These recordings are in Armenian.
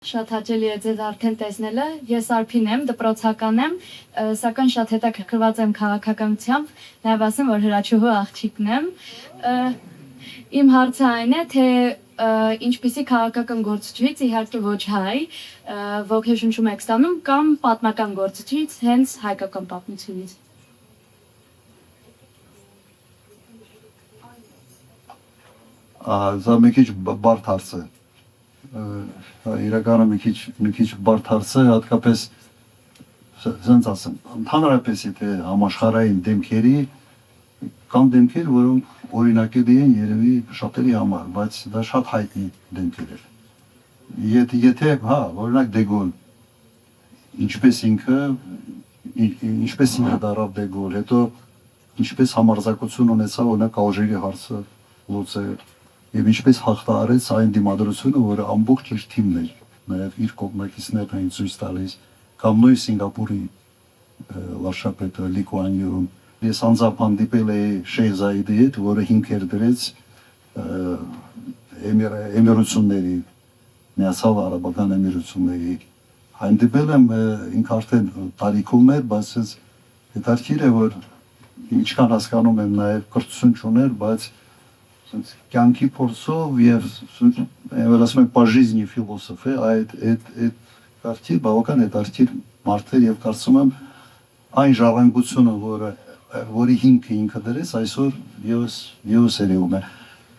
Շատ հաճելի է ձեզ արդեն տեսնելը, ես Արփին եմ, դպրոցական եմ, սակայն շատ հետաքրքրված եմ քաղաքականությամբ, նաև ասեմ, որ հրաչուհու աղջիկն եմ։ Իմ հարցը այն է, թե ինչպիսի քաղաքական գործչից, իհարկե ոչ հայ, ոգեշնչում եք ստանում կամ պատմական գործչից, հենց հայկական պատմությունից։ Դա մի քիչ բարդ հարց է։ Իրականում մի քիչ բարդ հարց է, հատկապես ասենց ասեմ, ընդհանրապես եթե համաշխարհային դեմքերի կան դեմքեր, որոնք օրինակելի են երևի շատերի համար, բայց դա շատ հայտնի դեմքեր են։ Եթե, օրինակ Դեգոլ, ինչպես ինքը դառավ Դեգոլ, հետո ինչպես համարձակություն ունեցավ օրինակ Ալժիրի հարցը լուծել, եւ ինչպես հաղթահարեց այն դիմադրությունը, որը ամբողջ իր թիմն էր, նաեւ իր կողմնակիցներն էին ցույց տալիս, կամ նույն Սինգապուրի վարչապետը Լի Կուան Յուն։ Ես անձամբ հանդիպել էի Շեյխ Զայեդի հետ, որը հիմքեր դրեց Էմիրությունների, Միացյալ Արաբական Էմիրությունների։ Հանդիպել եմ, ինքը արդեն տարիքում էր, բայց հետաքրքիր է, որ ինչքան հասկանում եմ, նաեւ կրթություն չուներ, բայց կյանքի փորձով եւ ասում են по жизни ֆիլոսոֆ է, այդ կարծիք բավական հետաքրքիր մարդ է եւ կարծում եմ այն ժառանգությունը, որի հիմքը ինքը դրեց, այսօր եւս երևում է։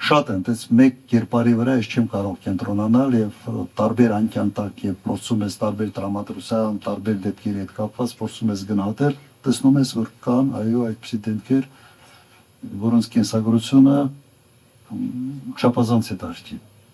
Շատ են, այդպես մեկ կերպարի վրա ես չեմ կարող կենտրոնանալ եւ տարբեր անկյանտակ եւ փորձում ես տարբեր տրամադրության, տարբեր դեպքերի հետ կապված փորձում ես գնահատել, տեսնում ես, որ կան այո այդպիսի դեպքեր, որոնց կենսագրությունը չափազանց հետաքրքիր։